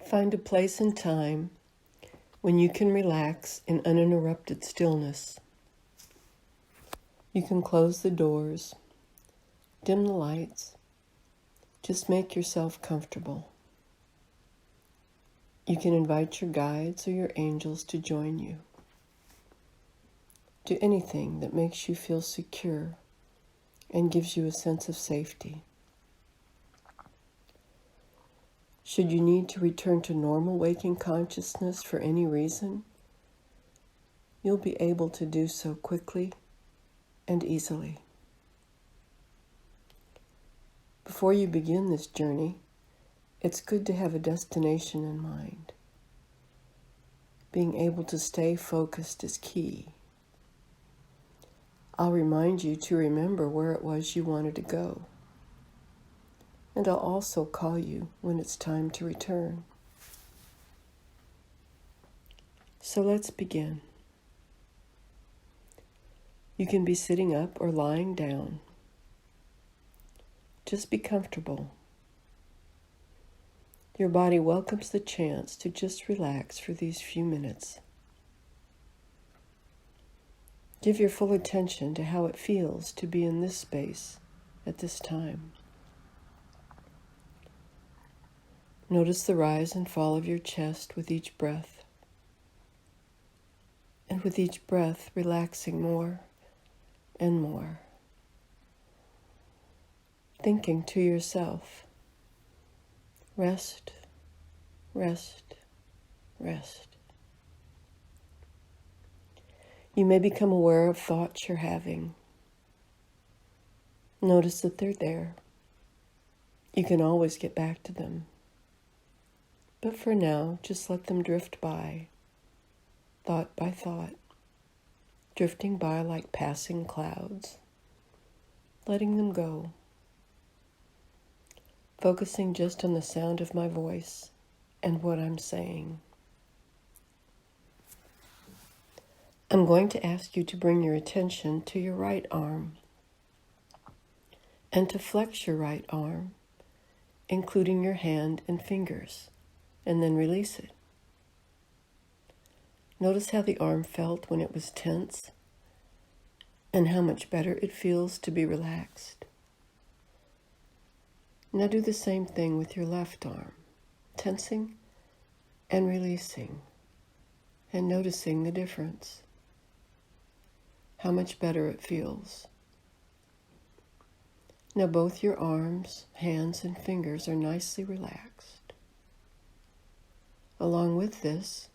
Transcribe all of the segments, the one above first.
Find a place and time when you can relax in uninterrupted stillness. You can close the doors, dim the lights, just make yourself comfortable. You can invite your guides or your angels to join you. Do anything that makes you feel secure and gives you a sense of safety. Should you need to return to normal waking consciousness for any reason, you'll be able to do so quickly and easily. Before you begin this journey, it's good to have a destination in mind. Being able to stay focused is key. I'll remind you to remember where it was you wanted to go. And I'll also call you when it's time to return. So let's begin. You can be sitting up or lying down. Just be comfortable. Your body welcomes the chance to just relax for these few minutes. Give your full attention to how it feels to be in this space at this time. Notice the rise and fall of your chest with each breath. And with each breath, relaxing more and more. Thinking to yourself, rest, rest, rest. You may become aware of thoughts you're having. Notice that they're there. You can always get back to them. But for now, just let them drift by thought, drifting by like passing clouds, letting them go, focusing just on the sound of my voice and what I'm saying. I'm going to ask you to bring your attention to your right arm and to flex your right arm, including your hand and fingers, and then release it. Notice how the arm felt when it was tense and how much better it feels to be relaxed. Now do the same thing with your left arm, tensing and releasing and noticing the difference. How much better it feels. Now both your arms, hands, and fingers are nicely relaxed. Along with this,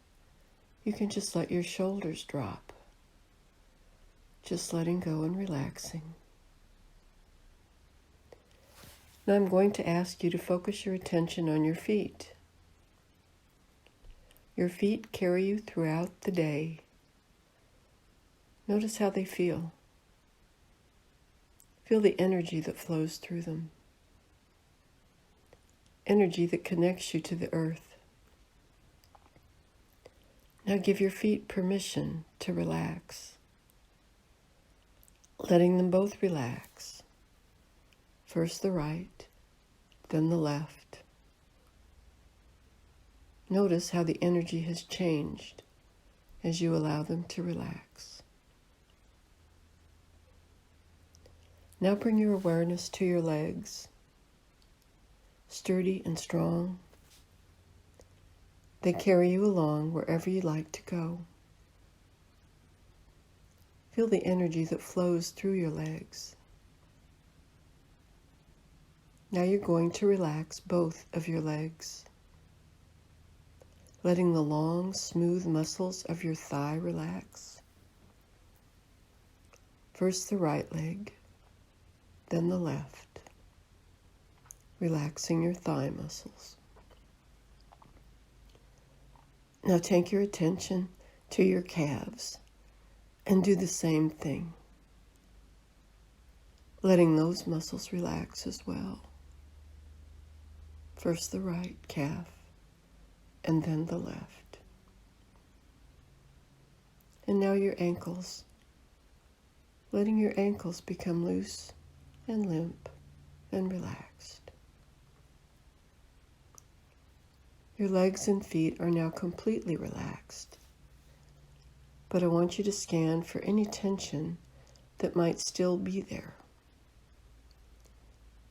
you can just let your shoulders drop. Just letting go and relaxing. Now I'm going to ask you to focus your attention on your feet. Your feet carry you throughout the day. Notice how they feel. Feel the energy that flows through them. Energy that connects you to the earth. Now give your feet permission to relax. Letting them both relax. First the right, then the left. Notice how the energy has changed as you allow them to relax. Now bring your awareness to your legs, sturdy and strong. They carry you along wherever you like to go. Feel the energy that flows through your legs. Now you're going to relax both of your legs, letting the long, smooth muscles of your thigh relax. First the right leg, then the left, relaxing your thigh muscles. Now take your attention to your calves and do the same thing, letting those muscles relax as well. First the right calf, and then the left. And now your ankles, letting your ankles become loose and limp and relaxed. Your legs and feet are now completely relaxed, but I want you to scan for any tension that might still be there.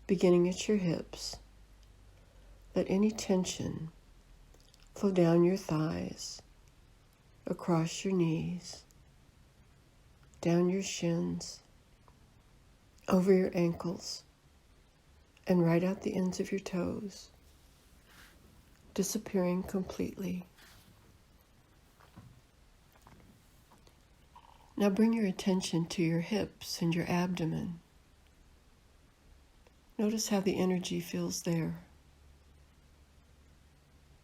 Beginning at your hips, let any tension flow down your thighs, across your knees, down your shins, over your ankles, and right out the ends of your toes, disappearing completely. Now bring your attention to your hips and your abdomen. Notice how the energy feels there.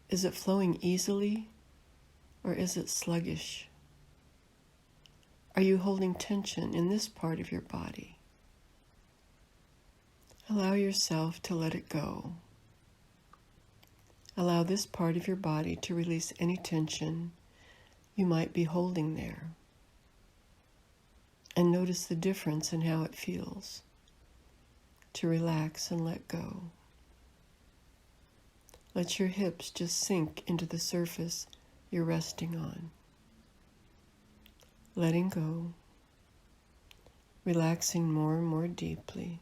Is it flowing easily, or is it sluggish? Are you holding tension in this part of your body? Allow yourself to let it go. Allow this part of your body to release any tension you might be holding there. And notice the difference in how it feels to relax and let go. Let your hips just sink into the surface you're resting on. Letting go, relaxing more and more deeply,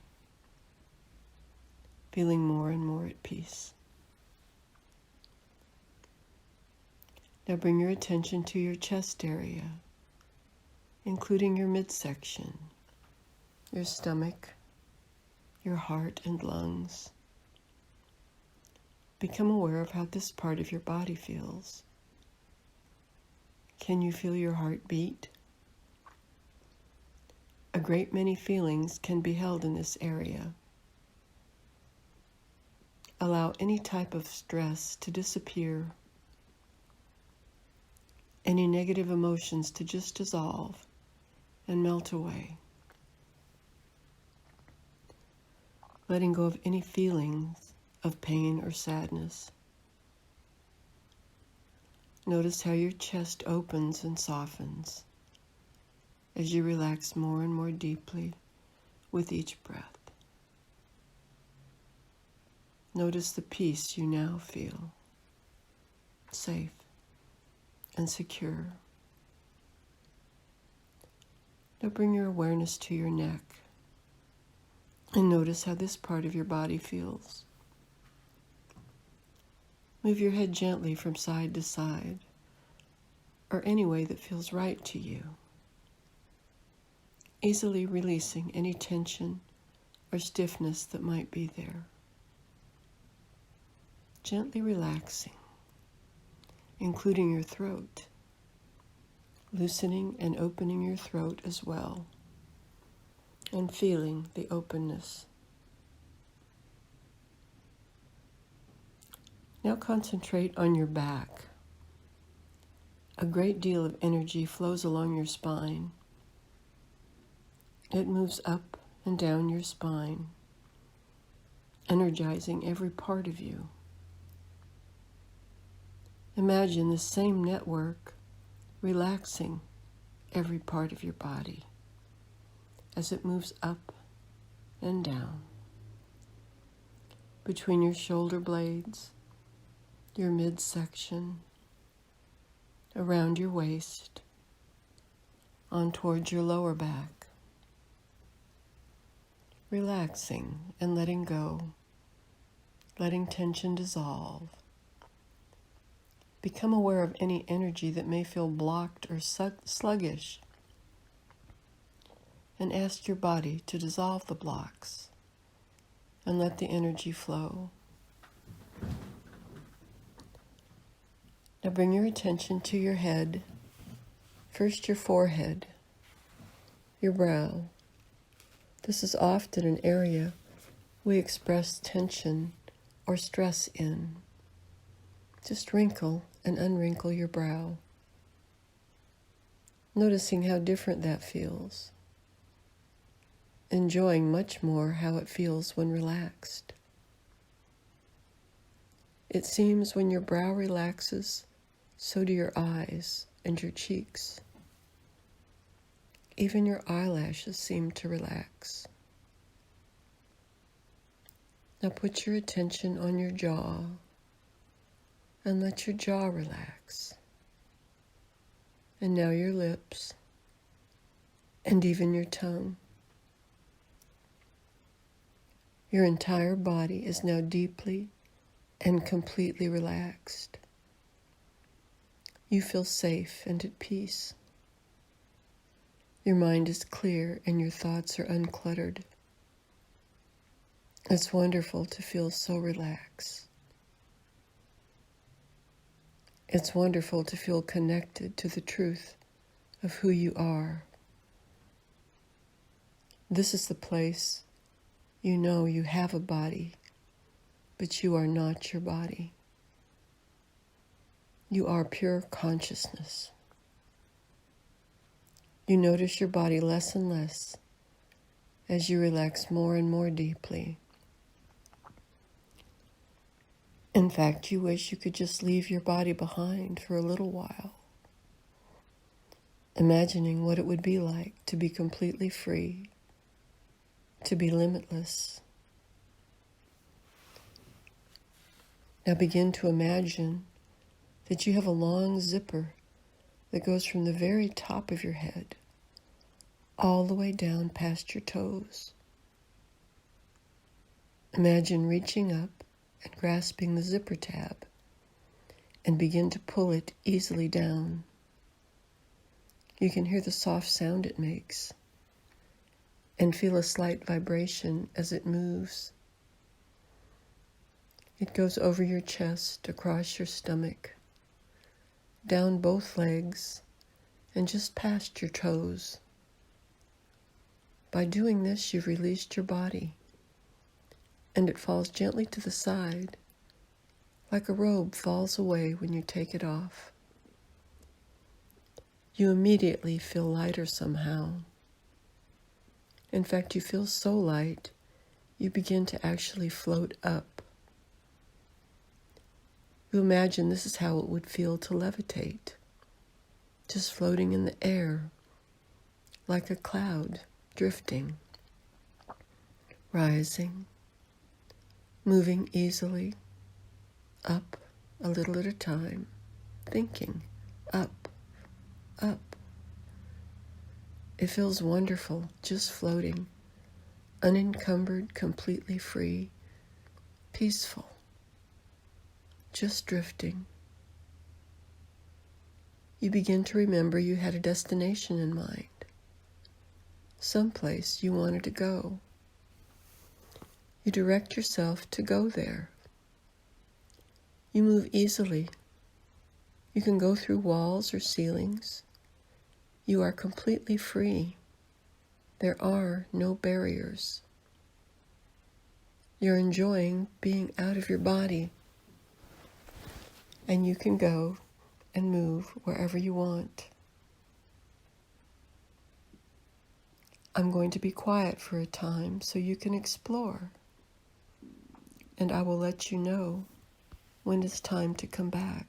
feeling more and more at peace. Now bring your attention to your chest area, including your midsection, your stomach, your heart and lungs. Become aware of how this part of your body feels. Can you feel your heart beat? A great many feelings can be held in this area. Allow any type of stress to disappear, any negative emotions to just dissolve and melt away. Letting go of any feelings of pain or sadness. Notice how your chest opens and softens as you relax more and more deeply with each breath. Notice the peace you now feel, safe and secure. Now bring your awareness to your neck and notice how this part of your body feels. Move your head gently from side to side, or any way that feels right to you, easily releasing any tension or stiffness that might be there. Gently relaxing, including your throat, loosening and opening your throat as well, and feeling the openness. Now concentrate on your back. A great deal of energy flows along your spine. It moves up and down your spine, energizing every part of you. Imagine this same network relaxing every part of your body as it moves up and down between your shoulder blades, your midsection, around your waist, on towards your lower back. Relaxing and letting go, letting tension dissolve. Become aware of any energy that may feel blocked or sluggish, and ask your body to dissolve the blocks and let the energy flow. Now bring your attention to your head. First your forehead, your brow. This is often an area we express tension or stress in. Just wrinkle and unwrinkle your brow, noticing how different that feels. Enjoying much more how it feels when relaxed. It seems when your brow relaxes, so do your eyes and your cheeks. Even your eyelashes seem to relax. Now put your attention on your jaw, and let your jaw relax. And now your lips, and even your tongue. Your entire body is now deeply and completely relaxed. You feel safe and at peace. Your mind is clear and your thoughts are uncluttered. It's wonderful to feel so relaxed. It's wonderful to feel connected to the truth of who you are. This is the place you know you have a body, but you are not your body. You are pure consciousness. You notice your body less and less as you relax more and more deeply. In fact, you wish you could just leave your body behind for a little while, imagining what it would be like to be completely free, to be limitless. Now begin to imagine that you have a long zipper that goes from the very top of your head all the way down past your toes. Imagine reaching up and grasping the zipper tab and begin to pull it easily down. You can hear the soft sound it makes and feel a slight vibration as it moves. It goes over your chest, across your stomach, down both legs, and just past your toes. By doing this, you've released your body, and it falls gently to the side, like a robe falls away when you take it off. You immediately feel lighter somehow. In fact, you feel so light, you begin to actually float up. You imagine this is how it would feel to levitate, just floating in the air, like a cloud, drifting, rising, moving easily, up a little at a time, thinking, up, up. It feels wonderful, just floating, unencumbered, completely free, peaceful, just drifting. You begin to remember you had a destination in mind, someplace you wanted to go. You direct yourself to go there. You move easily. You can go through walls or ceilings. You are completely free. There are no barriers. You're enjoying being out of your body, and you can go and move wherever you want. I'm going to be quiet for a time so you can explore, and I will let you know when it's time to come back.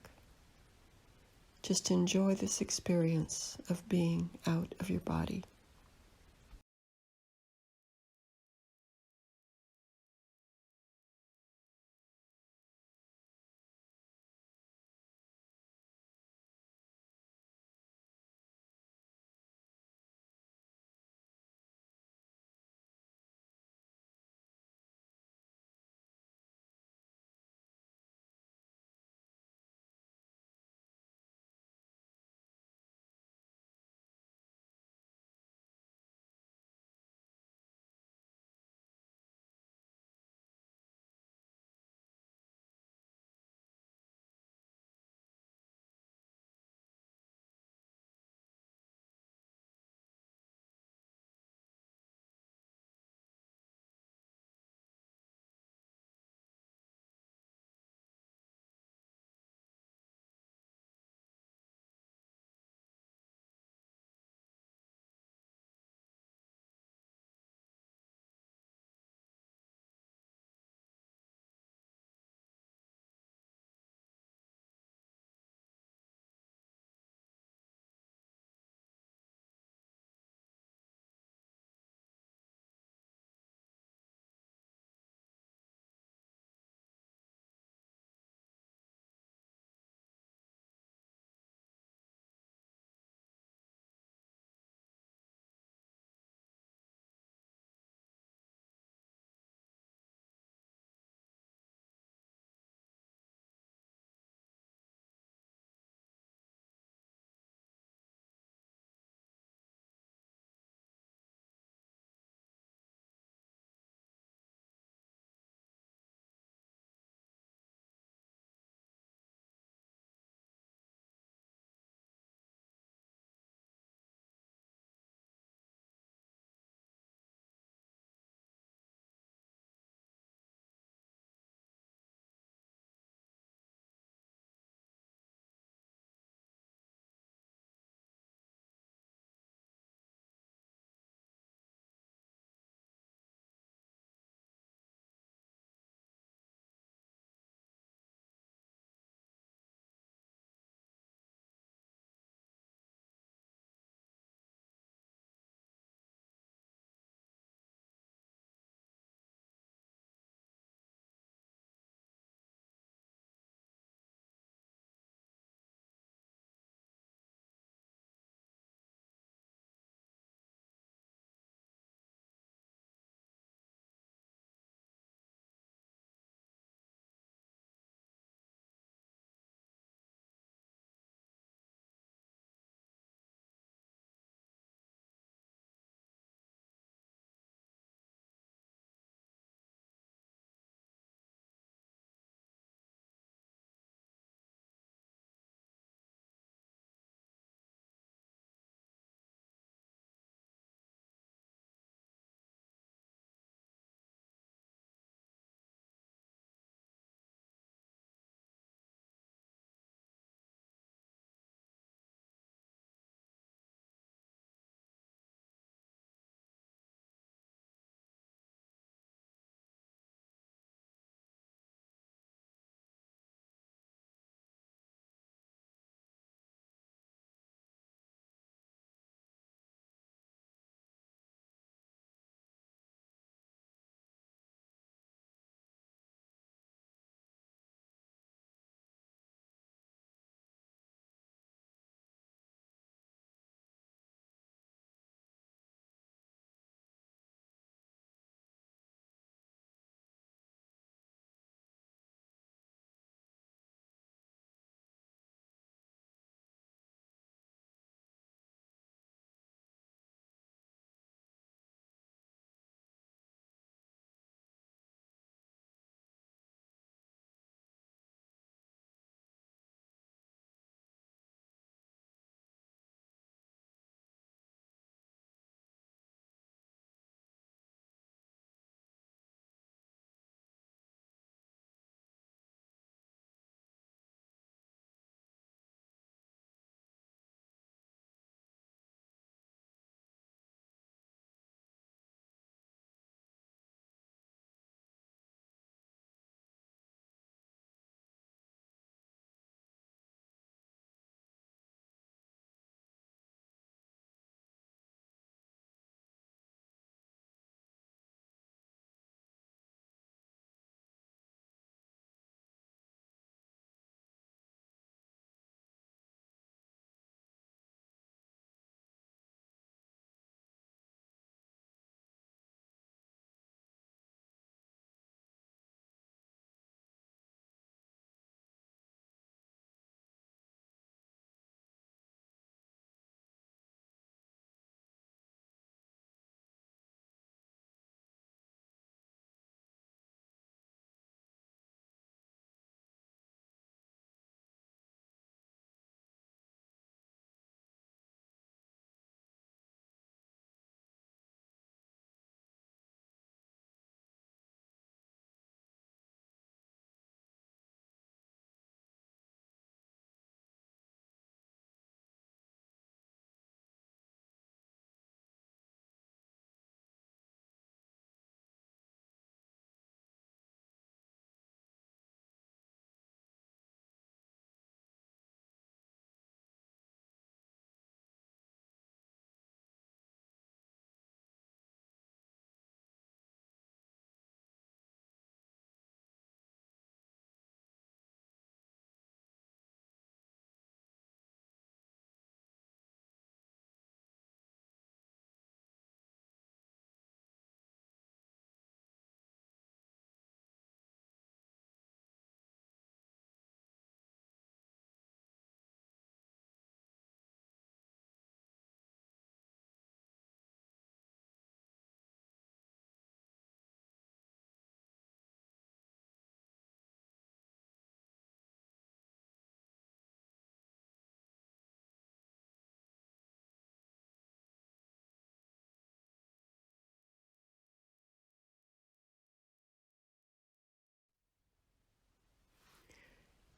Just enjoy this experience of being out of your body.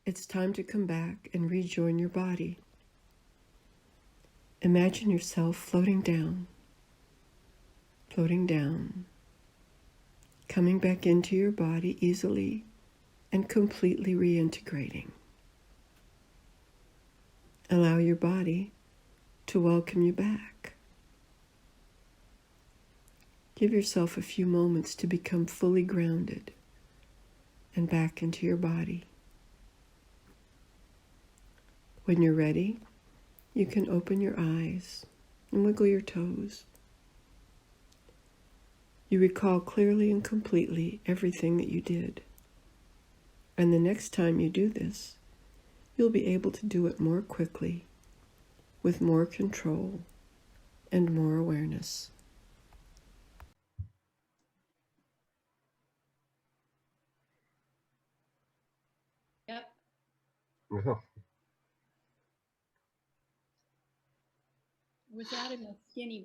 it's time to come back and rejoin your body. Imagine yourself floating down, coming back into your body easily and completely reintegrating. Allow your body to welcome you back. Give yourself a few moments to become fully grounded and back into your body. When you're ready, you can open your eyes and wiggle your toes. You recall clearly and completely everything that you did. And the next time you do this, you'll be able to do it more quickly, with more control and more awareness. Yep. Was out in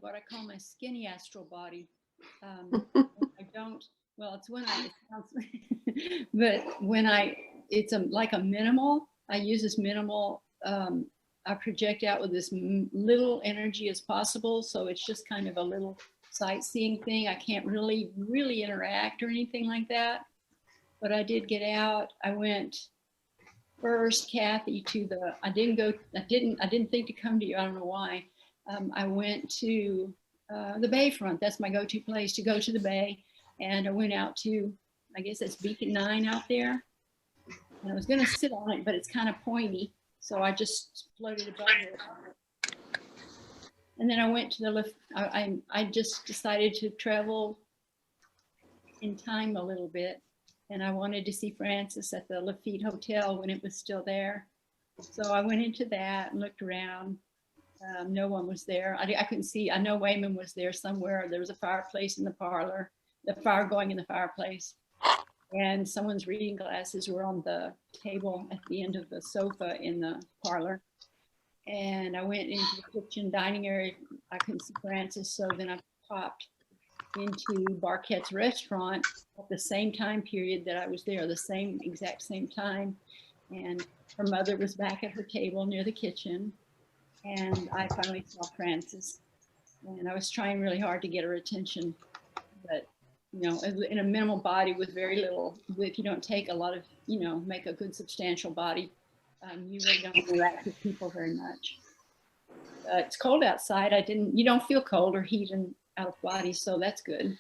what I call my skinny astral body. I don't, well, it's when it sounds, but when it's like a minimal, I use this minimal, I project out with this little energy as possible. So it's just kind of a little sightseeing thing. I can't really interact or anything like that. But I did get out. I went first, Kathy, I didn't think to come to you. I don't know why. I went to the Bayfront. That's my go-to place, to go to the Bay. And I went out to, I guess that's Beacon 9 out there. And I was going to sit on it, but it's kind of pointy. So I just floated above it. And then I went to the lift. I just decided to travel in time a little bit. And I wanted to see Francis at the Lafitte Hotel when it was still there. So I went into that and looked around. No one was there. I couldn't see. I know Wayman was there somewhere. There was a fireplace in the parlor, the fire going in the fireplace. And someone's reading glasses were on the table at the end of the sofa in the parlor. And I went into the kitchen dining area. I couldn't see Francis. So then I popped into Barquette's restaurant at the same time period that I was there, the exact same time. And her mother was back at her table near the kitchen. And I finally saw Francis. And I was trying really hard to get her attention. But, you know, in a minimal body with very little, if you don't take a lot of, you know, make a good substantial body, you really don't interact with people very much. It's cold outside. You don't feel cold or heat out of body, so that's good.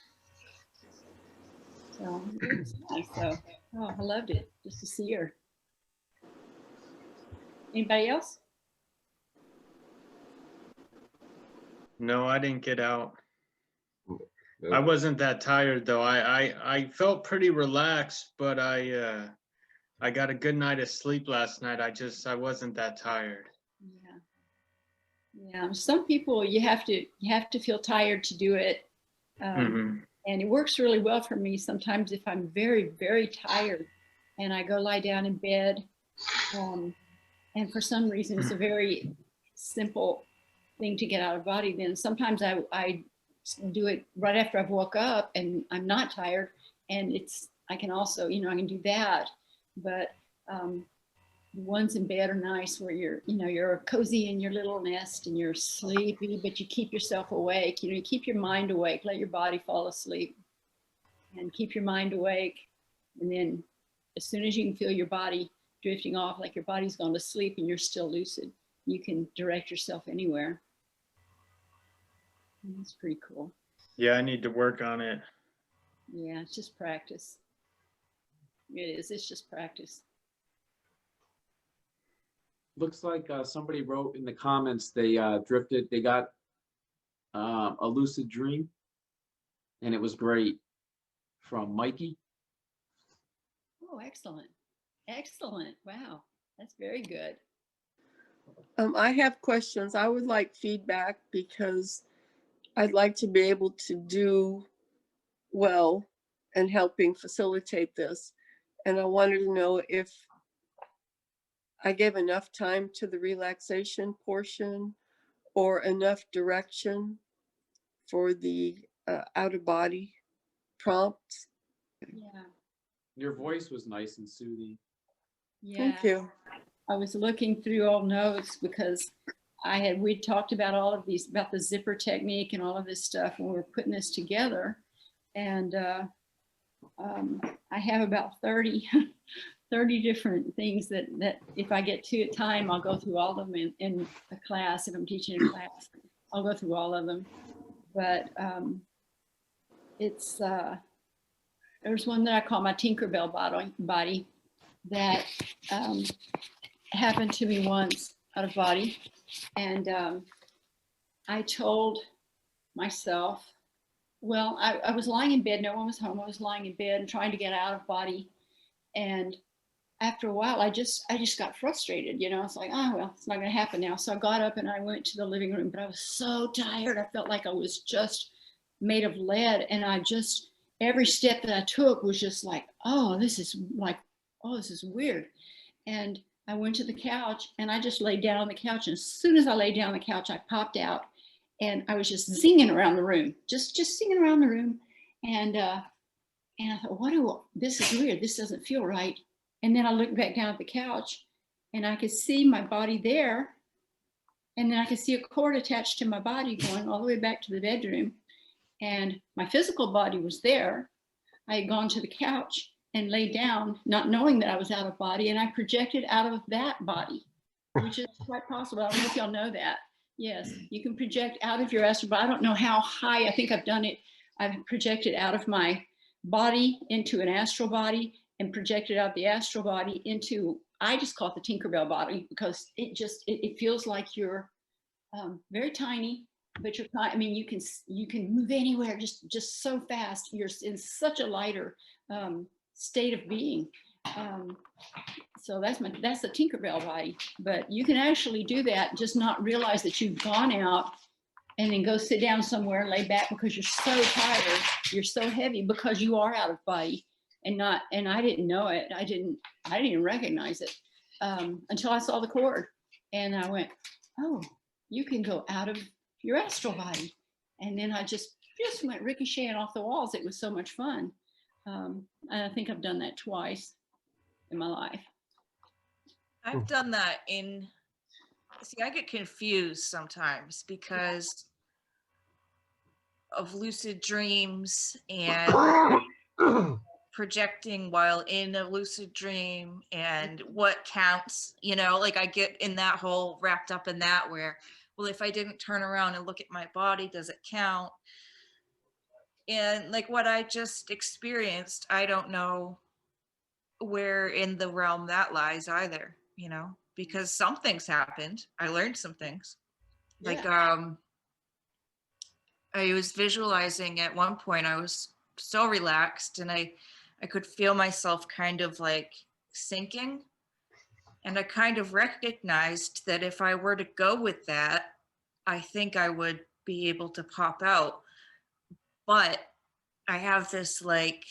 So it was nice. So, I loved it just to see her. Anybody else? No, I didn't get out. I wasn't that tired though. I felt pretty relaxed, but I got a good night of sleep last night. I wasn't that tired. Yeah. Some people you have to feel tired to do it. And it works really well for me sometimes if I'm very, very tired and I go lie down in bed. And for some reason, it's a very simple thing to get out of body. Then sometimes I do it right after I've woke up and I'm not tired. And I can also, you know, I can do that. But the ones in bed are nice where you're cozy in your little nest and you're sleepy, but you keep yourself awake. You know, you keep your mind awake, let your body fall asleep and keep your mind awake. And then as soon as you can feel your body drifting off, like your body's gone to sleep and you're still lucid, you can direct yourself anywhere. And it's pretty cool. Yeah, I need to work on it. Yeah, it's just practice. It is. It's just practice. Looks like somebody wrote in the comments they drifted. They got a lucid dream, and it was great. From Mikey. Oh, excellent. Excellent. Wow. That's very good. I have questions. I would like feedback because I'd like to be able to do well in helping facilitate this. And I wanted to know if I gave enough time to the relaxation portion or enough direction for the out of body prompts. Yeah. Your voice was nice and soothing. Yeah. Thank you. I was looking through old notes because we talked about all of these, about the zipper technique and all of this stuff when we were putting this together. And I have about 30 different things that if I get to time, I'll go through all of them in a class. If I'm teaching a class, I'll go through all of them. But there's one that I call my Tinkerbell body that happened to me once out of body. And I told myself, well, I was lying in bed. No one was home. I was lying in bed and trying to get out of body. And after a while, I just got frustrated. You know, it's like, oh, well, it's not going to happen now. So I got up and I went to the living room, but I was so tired. I felt like I was just made of lead. And every step that I took was just like, oh, this is weird. And I went to the couch and I just laid down on the couch. And as soon as I laid down on the couch, I popped out and I was just zinging around the room, just singing around the room. And I thought, this is weird. This doesn't feel right. And then I looked back down at the couch and I could see my body there. And then I could see a cord attached to my body going all the way back to the bedroom. And my physical body was there. I had gone to the couch and laid down, not knowing that I was out of body, and I projected out of that body, which is quite possible. I don't know if y'all know that. Yes, you can project out of your astral body. I don't know how high. I think I've done it. I've projected out of my body into an astral body and projected out the astral body into, I just call it the Tinkerbell body because it feels like you're very tiny, but I mean, you can move anywhere just so fast. You're in such a lighter state of being. So that's the Tinkerbell body. But you can actually do that, just not realize that you've gone out and then go sit down somewhere and lay back because you're so tired, you're so heavy because you are out of body. And I didn't know it. I didn't even recognize it until I saw the cord. And I went, oh, you can go out of your astral body. And then I just went ricocheting off the walls. It was so much fun. And I think I've done that twice in my life. I've done that see, I get confused sometimes because of lucid dreams and projecting while in a lucid dream and what counts, like I get in that whole wrapped up in that where, well, if I didn't turn around and look at my body, does it count? And like what I just experienced, I don't know where in the realm that lies either, because some things happened. I learned some things. Like, I was visualizing at one point, I was so relaxed and I could feel myself kind of like sinking. And I kind of recognized that if I were to go with that, I think I would be able to pop out. But I have this like,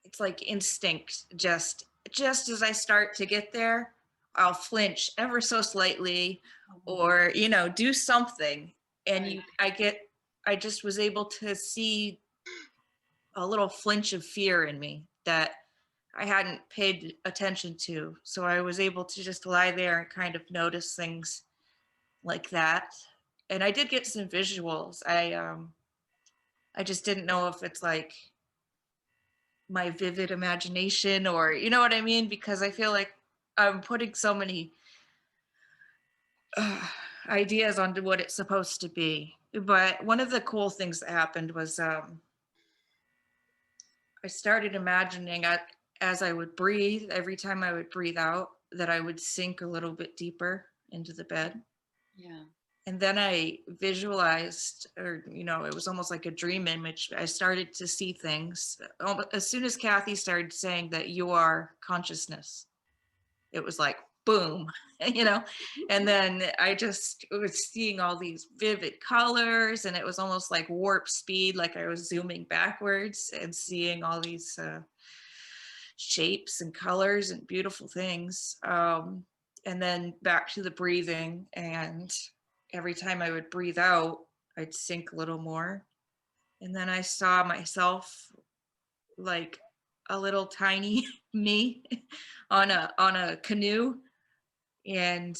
it's like instinct, just as I start to get there, I'll flinch ever so slightly or, do something. And I just was able to see a little flinch of fear in me that I hadn't paid attention to. So I was able to just lie there and kind of notice things like that. And I did get some visuals. I just didn't know if it's like my vivid imagination or, you know what I mean? Because I feel like I'm putting so many ideas onto what it's supposed to be. But one of the cool things that happened was I started imagining as I would breathe, every time I would breathe out, that I would sink a little bit deeper into the bed. Yeah. And then I visualized, or, it was almost like a dream image. I started to see things. As soon as Kathy started saying that you are consciousness, it was like, boom, and then I just was seeing all these vivid colors and it was almost like warp speed, like I was zooming backwards and seeing all these shapes and colors and beautiful things. And then back to the breathing, and every time I would breathe out, I'd sink a little more. And then I saw myself like a little tiny me on a canoe, and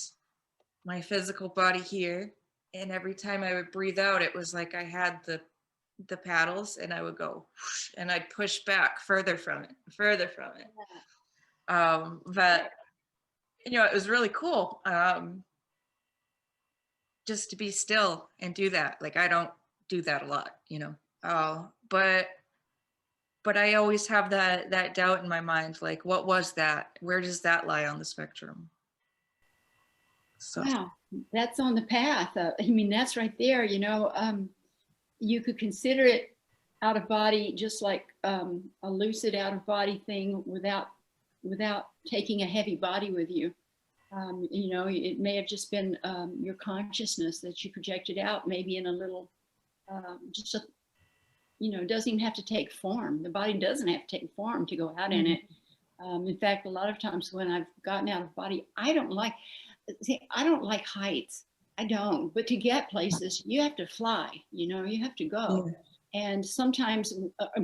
my physical body here. And every time I would breathe out, it was like I had the paddles, and I would go whoosh, and I'd push back further from it, further from it. But you know, it was really cool. Just to be still and do that. Like, I don't do that a lot, you know. But I always have that doubt in my mind, like, what was that? Where does that lie on the spectrum? So Wow, that's on the path. I mean, that's right there. You know, you could consider it out of body, just like a lucid out of body thing, without taking a heavy body with you. You know, it may have just been your consciousness that you projected out, maybe in a little, just a, you know, it doesn't even have to take form. The body doesn't have to take form to go out in it. In fact, a lot of times when I've gotten out of body, I don't like heights. I don't. But to get places, you have to fly. You know, you have to go. yeah. And sometimes,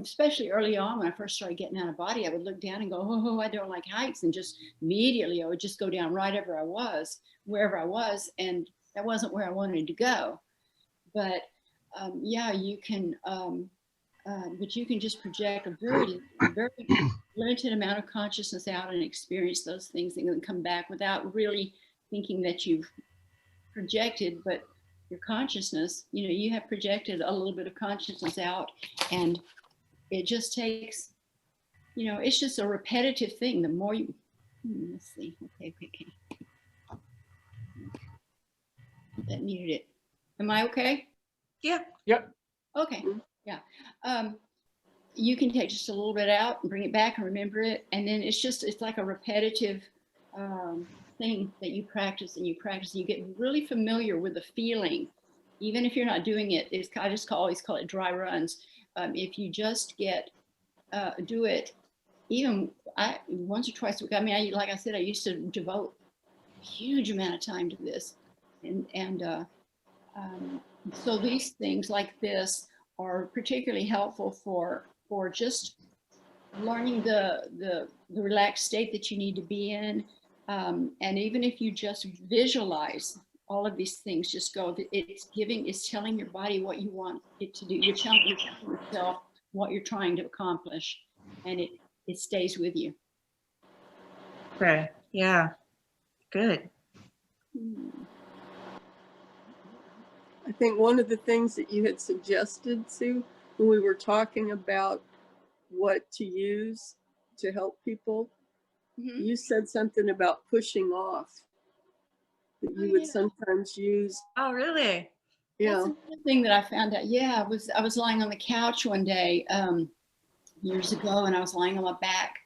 especially early on when I first started getting out of body, I would look down and go, oh, I don't like heights. And just immediately I would just go down right wherever I was. And that wasn't where I wanted to go. But yeah, you can, but you can just project a very limited amount of consciousness out and experience those things and then come back without really thinking that you've projected, but your consciousness, you know, you have projected a little bit of consciousness out, and it just takes, you know, it's just a repetitive thing. The more you, let's see, okay. That muted it. Am I okay? Yeah. Yep. Okay, yeah. You can take just a little bit out and bring it back and remember it, and then it's like a repetitive thing that you practice and you practice, and you get really familiar with the feeling, even if you're not doing it. I just always call it dry runs. If you just do it, even once or twice a week. I mean, like I said, I used to devote a huge amount of time to this, and so these things like this are particularly helpful for just learning the relaxed state that you need to be in. And even if you just visualize all of these things, just go, it's telling your body what you want it to do. You're telling yourself what you're trying to accomplish, and it stays with you. Okay. Yeah. Good. I think one of the things that you had suggested, Sue, when we were talking about what to use to help people, you said something about pushing off that you would sometimes use. Oh, really? Yeah. That's another thing that I found out. Yeah, I was lying on the couch one day years ago, and I was lying on my back,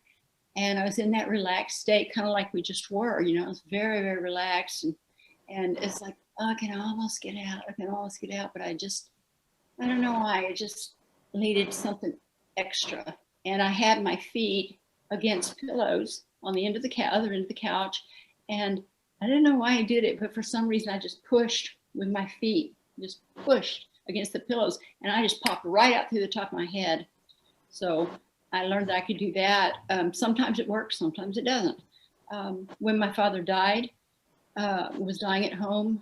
and I was in that relaxed state, kind of like we just were. You know, I was very, very relaxed, and it's like, oh, I can almost get out, but I don't know why. I just needed something extra, and I had my feet against pillows on the end of the other end of the couch, and I didn't know why I did it, but for some reason I just pushed with my feet, just pushed against the pillows, and I just popped right out through the top of my head. So I learned that I could do that. Sometimes it works, sometimes it doesn't. When my father died, was dying at home,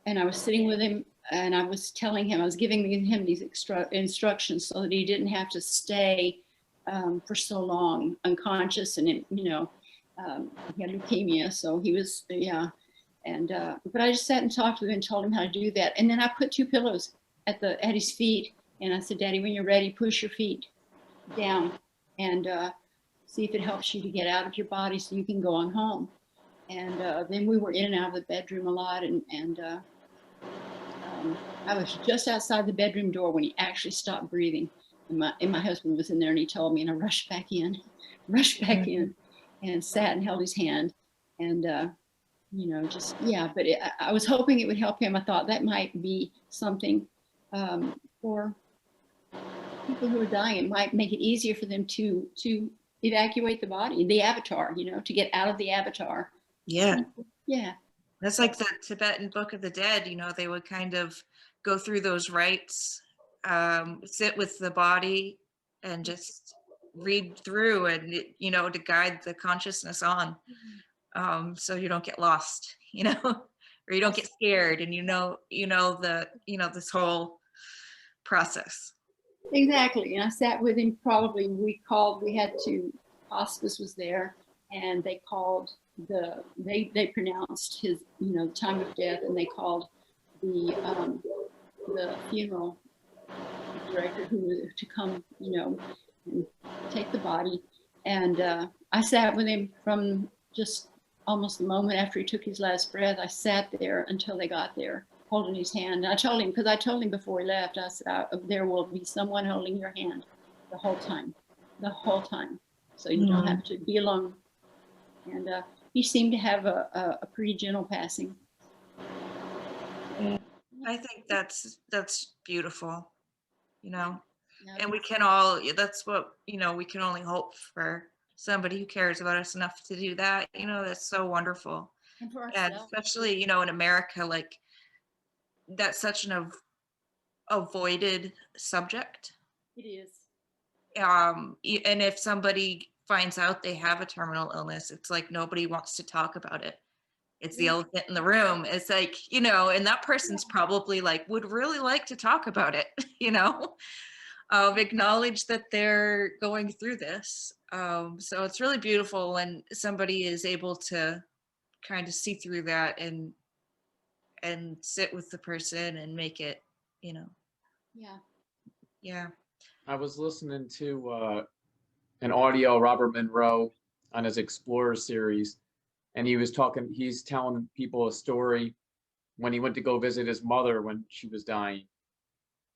and I was sitting with him, and I was telling him, I was giving him these extra instructions so that he didn't have to stay for so long unconscious, and you know, he had leukemia, so he was, yeah. And but I just sat and talked with him and told him how to do that. And then I put 2 pillows at his feet, and I said, Daddy, when you're ready, push your feet down and see if it helps you to get out of your body so you can go on home. And then we were in and out of the bedroom a lot, and I was just outside the bedroom door when he actually stopped breathing. And my husband was in there, and he told me, and I rushed back in, and sat and held his hand, and you know, just, yeah. But I was hoping it would help him. I thought that might be something for people who are dying. It might make it easier for them to evacuate the body, the avatar, you know, to get out of the avatar. Yeah. Yeah. That's like the Tibetan Book of the Dead, you know, they would kind of go through those rites, sit with the body and just read through and, you know, to guide the consciousness on. So you don't get lost, you know, or you don't get scared and this whole process. Exactly. And I sat with him probably, hospice was there, and they called they pronounced his, time of death, and they called the funeral director to come, and take the body. And I sat with him from just almost the moment after he took his last breath. I sat there until they got there, holding his hand. And I told him, because I told him before he left, I said, there will be someone holding your hand the whole time. So you don't have to be alone. And he seemed to have a pretty gentle passing. I think that's beautiful, Yeah. and we can all, that's what, we can only hope for somebody who cares about us enough to do that. That's so wonderful. And for And ourselves. especially, in America, like, that's such an avoided subject. It is. And if somebody finds out they have a terminal illness, it's like nobody wants to talk about it. It's the elephant in the room. It's like, and that person's probably like, would really like to talk about it, acknowledge that they're going through this. So it's really beautiful when somebody is able to kind of see through that and sit with the person and make it, Yeah. yeah. I was listening to an audio Robert Monroe on his Explorer series, and he's telling people a story when he went to go visit his mother when she was dying.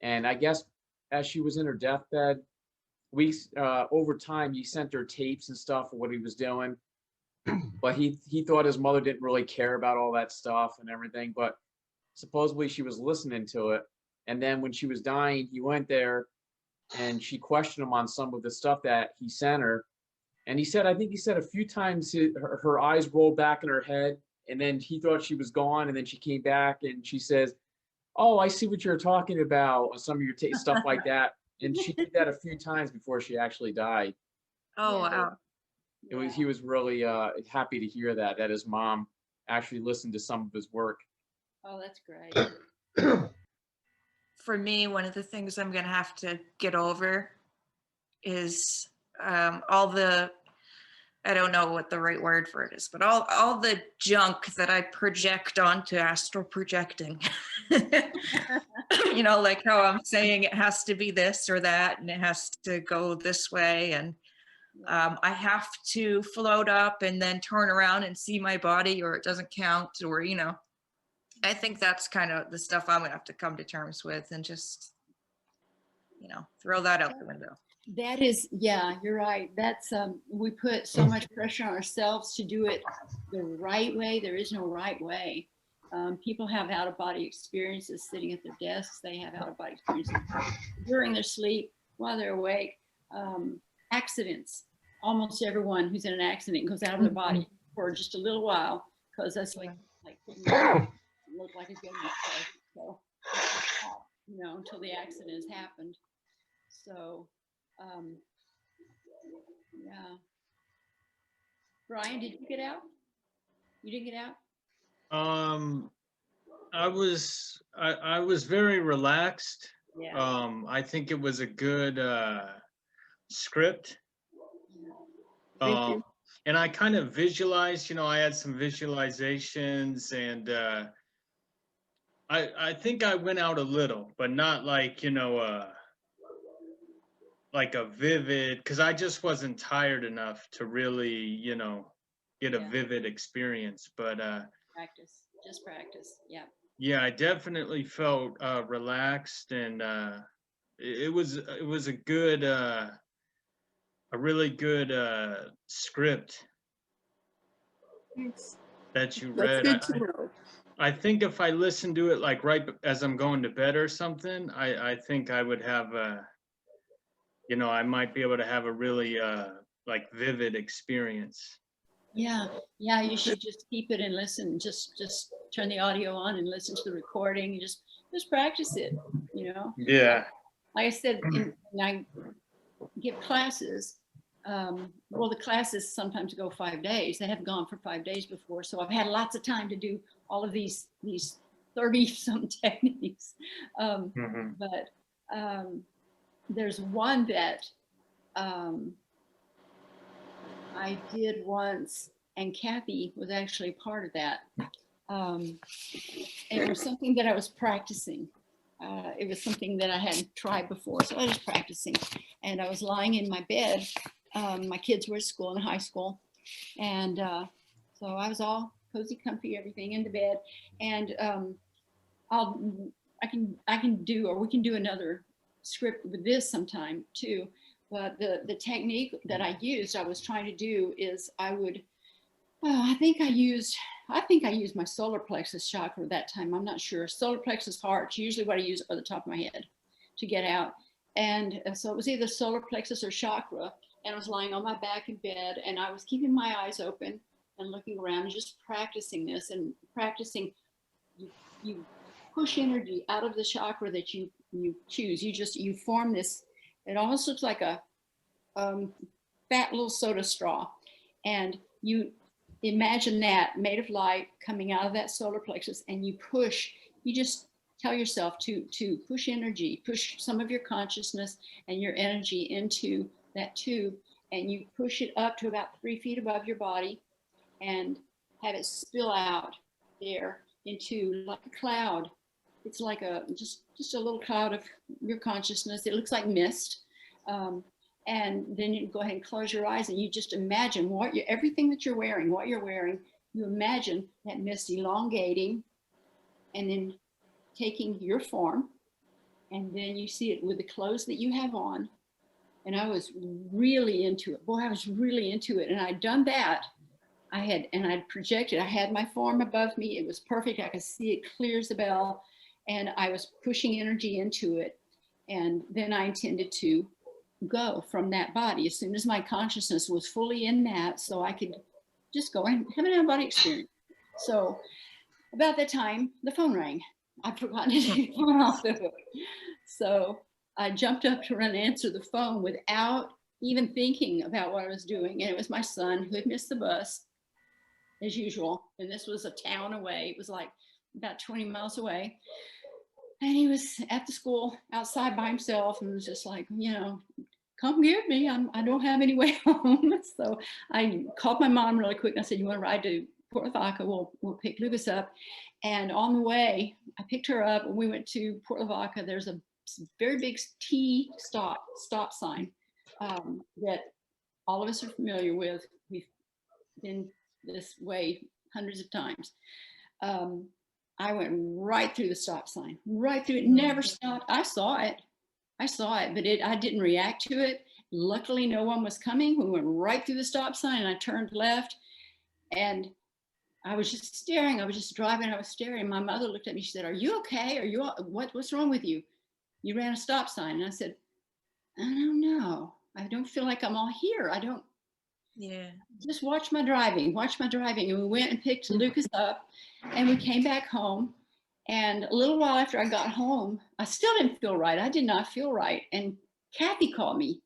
And I guess as she was in her deathbed, weeks over time, he sent her tapes and stuff of what he was doing. But he thought his mother didn't really care about all that stuff and everything. But supposedly she was listening to it. And then when she was dying, he went there and she questioned him on some of the stuff that he sent her. And I think he said a few times her eyes rolled back in her head, and then he thought she was gone, and then she came back and she says, "Oh, I see what you're talking about," or some of your stuff like that. And she did that a few times before she actually died. Oh, Yeah. wow. He was really happy to hear that his mom actually listened to some of his work. Oh, that's great. For me, one of the things I'm going to have to get over is all the, I don't know what the right word for it is, but all the junk that I project onto astral projecting. Like how I'm saying it has to be this or that, and it has to go this way. And I have to float up and then turn around and see my body, or it doesn't count, or, I think that's kind of the stuff I'm gonna have to come to terms with and just, throw that out the window. That is, yeah, you're right. That's, we put so much pressure on ourselves to do it the right way. There is no right way. People have out-of-body experiences sitting at their desks. They have out-of-body experiences during their sleep, while they're awake. Accidents. Almost everyone who's in an accident goes out of their body for just a little while, because that's like look like it's going to be so, until the accident has happened. So, yeah. Brian, did you get out? You didn't get out? I was very relaxed. Yeah. I think it was a good script. And I kind of visualized, I had some visualizations, and I think I went out a little, but not like, like a vivid, because I just wasn't tired enough to really, get a vivid experience. But just practice. Yeah. yeah, I definitely felt relaxed, and it was a good, a really good script that you read. That's good to know. I think if I listened to it like right as I'm going to bed or something, I think I would have I might be able to have a really like vivid experience. Yeah. You should just keep it and listen. Just turn the audio on and listen to the recording. And just practice it. Yeah. Like I said, when I give classes, Well, the classes sometimes go 5 days. They have gone for 5 days before. So I've had lots of time to do all of these 30 some techniques. Mhm. But there's one that I did once, and Kathy was actually a part of that. It was something that I was practicing. It was something that I hadn't tried before, so I was practicing. And I was lying in my bed. My kids were at school, in high school. And so I was all cozy, comfy, everything in the bed. And I can do, or we can do another script with this sometime too. But the technique that I used, I was trying to do is I would, I think I used my solar plexus chakra that time. I'm not sure. Solar plexus heart, usually what I use at the top of my head to get out. And so it was either solar plexus or chakra. And I was lying on my back in bed, and I was keeping my eyes open and looking around and just practicing this and practicing. You push energy out of the chakra that you choose. You form this. It almost looks like a fat little soda straw, and you imagine that made of light coming out of that solar plexus, and you push. You just tell yourself to push energy, push some of your consciousness and your energy into that tube, and you push it up to about 3 feet above your body and have it spill out there into like a cloud. It's like a just a little cloud of your consciousness. It looks like mist. And then you go ahead and close your eyes, and you just imagine everything that you're wearing, what you're wearing. You imagine that mist elongating and then taking your form, and then you see it with the clothes that you have on. And I was really into it. Boy, I was really into it. And I'd done that. I'd projected. I had my form above me. It was perfect. I could see it clear as a bell. And I was pushing energy into it. And then I intended to go from that body as soon as my consciousness was fully in that, so I could just go and have an out-of-body experience. So about that time, the phone rang. I'd forgotten to take the phone off the hook. So I jumped up to run and answer the phone without even thinking about what I was doing. And it was my son who had missed the bus, as usual. And this was a town away. It was like about 20 miles away. And he was at the school outside by himself and was just like, come get me. I don't have any way home. So I called my mom really quick. And I said, you want to ride to Port Lavaca? We'll pick Lucas up. And on the way, I picked her up and we went to Port Lavaca. There's a very big T stop sign that all of us are familiar with. We've been this way hundreds of times. I went right through the stop sign, right through it, never stopped. I saw it, but I didn't react to it. Luckily, no one was coming. We went right through the stop sign and I turned left, and I was just staring. I was just driving. I was staring. My mother looked at me. She said, "Are you okay? What's wrong with you? You ran a stop sign." And I said, "I don't know. I don't feel like I'm all here. I don't." Yeah. Just watch my driving. And we went and picked Lucas up, and we came back home. And a little while after I got home, I still didn't feel right. I did not feel right. And Kathy called me.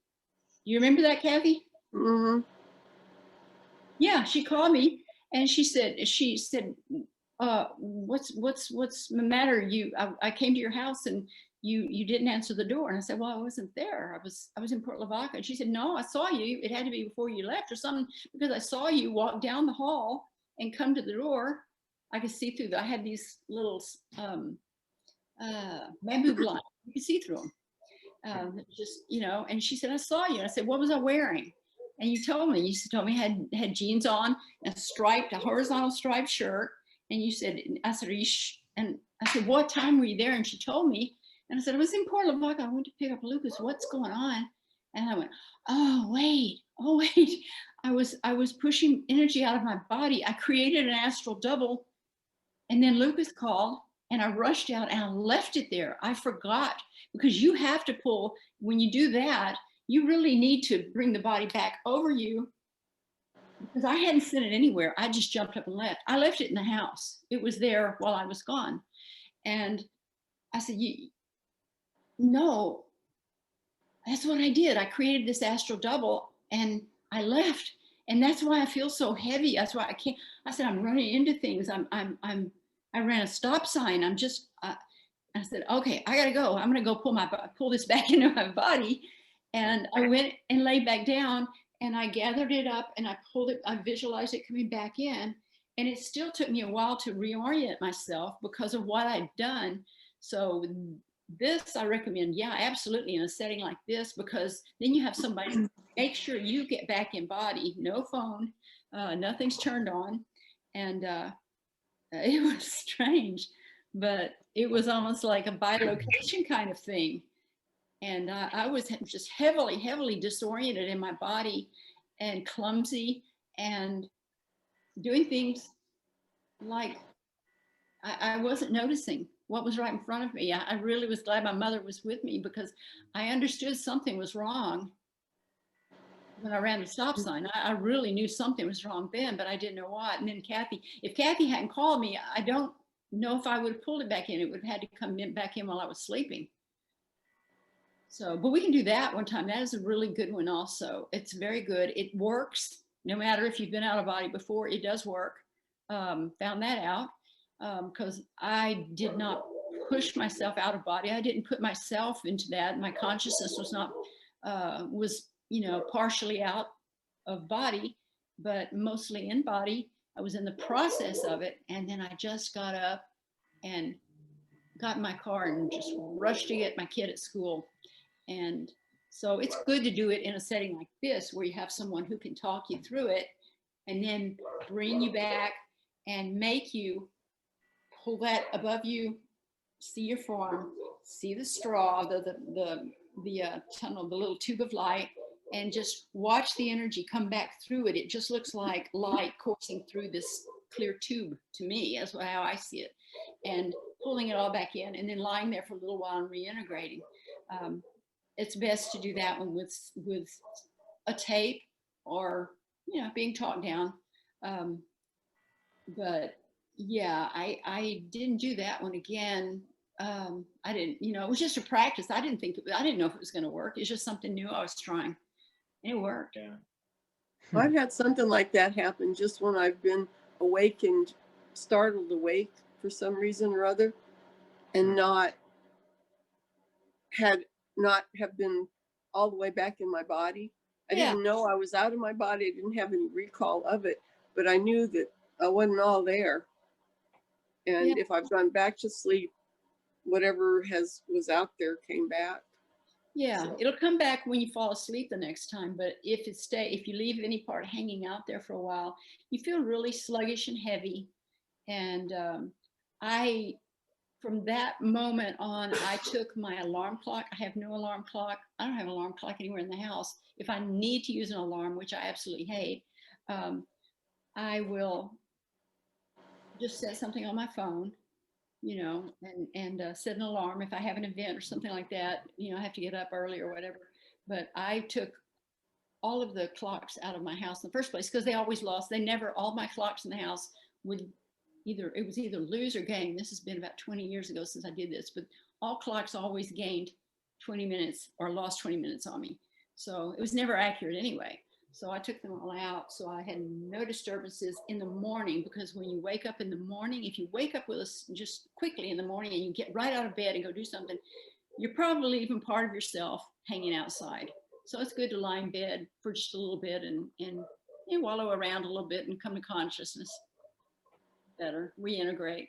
You remember that, Kathy? Mm-hmm. Yeah, she called me and she said, what's the matter? I came to your house and you didn't answer the door. And I said, well, I wasn't there. I was in Port Lavaca. And she said, no, I saw you. It had to be before you left or something, because I saw you walk down the hall and come to the door. I could see through I had these little bamboo blinds. You could see through them. And she said, I saw you. And I said, what was I wearing? And you told me I had jeans on, a horizontal striped shirt. And you said, I said, are you and I said, what time were you there? And she told me. And I said, I was in Port Lavaca. I went to pick up Lucas. What's going on? And I went, oh wait. I was pushing energy out of my body. I created an astral double. And then Lucas called and I rushed out and I left it there. I forgot, because you have to pull, when you do that, you really need to bring the body back over you, because I hadn't sent it anywhere. I just jumped up and left. I left it in the house. It was there while I was gone. And I said, no, that's what I did. I created this astral double, and I left. And that's why I feel so heavy. That's why I can't, I said, I'm running into things. I ran a stop sign. I said, okay, I gotta go. I'm gonna go pull this back into my body. And I went and laid back down and I gathered it up and I pulled it, I visualized it coming back in. And it still took me a while to reorient myself because of what I'd done. So this I recommend, yeah, absolutely, in a setting like this, because then you have somebody make sure you get back in body, no phone, nothing's turned on. And it was strange, but it was almost like a bilocation kind of thing. And I was just heavily disoriented in my body and clumsy and doing things like I wasn't noticing what was right in front of me. I really was glad my mother was with me because I understood something was wrong when I ran the stop sign. I really knew something was wrong then, but I didn't know what. And then if Kathy hadn't called me, I don't know if I would have pulled it back in. It would have had to come back in while I was sleeping. So, but we can do that one time. That is a really good one also. It's very good. It works no matter if you've been out of body before, it does work. Found that out because I did not push myself out of body. I didn't put myself into that. My consciousness was not, partially out of body, but mostly in body. I was in the process of it. And then I just got up and got in my car and just rushed to get my kid at school. And so it's good to do it in a setting like this where you have someone who can talk you through it and then bring you back and make you pull that above you, see your form, see the straw, the tunnel, the little tube of light, and just watch the energy come back through it. It just looks like light coursing through this clear tube to me. That's how I see it. And pulling it all back in and then lying there for a little while and reintegrating. It's best to do that one with a tape or, being talked down. But yeah, I didn't do that one again. I didn't, it was just a practice. I didn't know if it was going to work. It's just something new I was trying. And it worked. Yeah. I've had something like that happen just when I've been awakened, startled awake for some reason or other, and not have been all the way back in my body. I didn't know I was out of my body. I didn't have any recall of it, but I knew that I wasn't all there. And if I've gone back to sleep, whatever was out there came back. Yeah, So. it'll come back when you fall asleep the next time. But if you leave any part hanging out there for a while, you feel really sluggish and heavy. And from that moment on, I took my alarm clock. I have no alarm clock. I don't have an alarm clock anywhere in the house. If I need to use an alarm, which I absolutely hate, I will just set something on my phone, and set an alarm if I have an event or something like that, I have to get up early or whatever. But I took all of the clocks out of my house in the first place because they always lost. All my clocks in the house would either lose or gain. This has been about 20 years ago since I did this, but all clocks always gained 20 minutes or lost 20 minutes on me. So it was never accurate anyway. So I took them all out. So I had no disturbances in the morning, because when you wake up in the morning, if you wake up with us just quickly in the morning and you get right out of bed and go do something, you're probably leaving part of yourself hanging outside. So it's good to lie in bed for just a little bit and wallow around a little bit and come to consciousness better, reintegrate.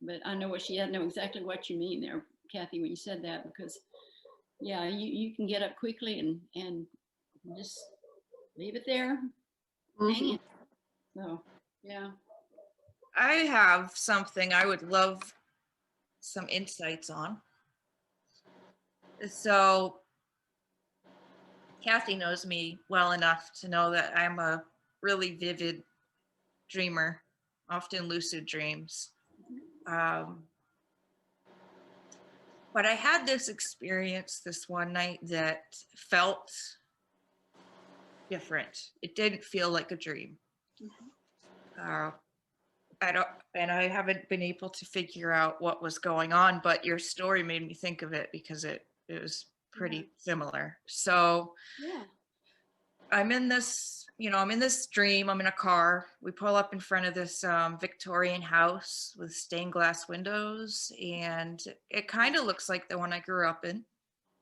But I know exactly what you mean there, Kathy, when you said that, because yeah, you can get up quickly and just leave it there, hanging. So yeah. I have something I would love some insights on. So Kathy knows me well enough to know that I'm a really vivid dreamer, often lucid dreams. But I had this experience this one night that felt different. It didn't feel like a dream. I haven't been able to figure out what was going on, but your story made me think of it because it was pretty similar. So Yeah. I'm in this I'm in this dream, I'm in a car. We pull up in front of this Victorian house with stained glass windows, and it kind of looks like the one I grew up in.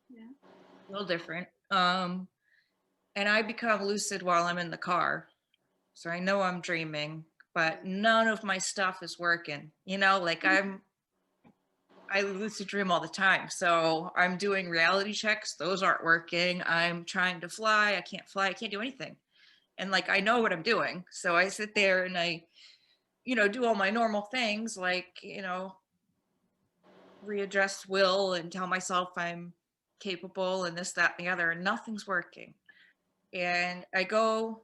Yeah. A little different. And I become lucid while I'm in the car. So I know I'm dreaming, but none of my stuff is working. Like I lucid dream all the time. So I'm doing reality checks. Those aren't working. I'm trying to fly. I can't fly. I can't do anything. And like, I know what I'm doing. So I sit there and I, do all my normal things, like, readjust will and tell myself I'm capable and this, that, and the other, and nothing's working. And I go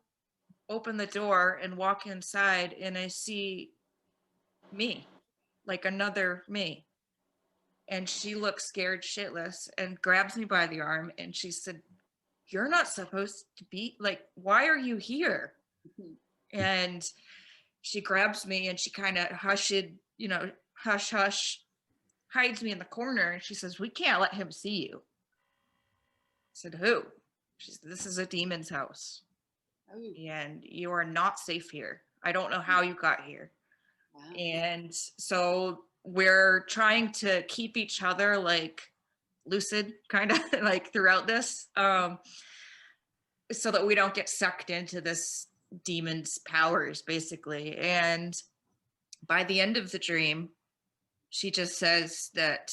open the door and walk inside and I see me, like another me. And she looks scared shitless and grabs me by the arm and she said, "You're not supposed to be, like, why are you here?" And she grabs me and she kind of hush, hush, hides me in the corner. And she says, "We can't let him see you." I said, "Who?" She said, "This is a demon's house Oh, and you are not safe here. I don't know how you got here." wow. And so we're trying to keep each other like lucid kind of like throughout this, so that we don't get sucked into this demon's powers basically. And by the end of the dream, she just says that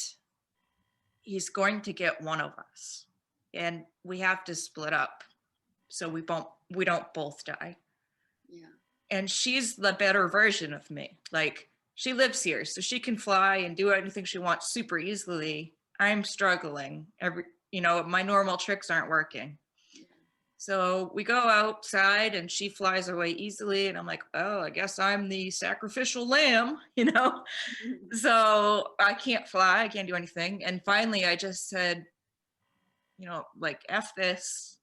he's going to get one of us and we have to split up so we don't both die. Yeah. And she's the better version of me. Like, she lives here, so she can fly and do anything she wants super easily. I'm struggling. My normal tricks aren't working. So we go outside and she flies away easily. And I'm like, oh, I guess I'm the sacrificial lamb, So I can't fly, I can't do anything. And finally I just said, like, F this.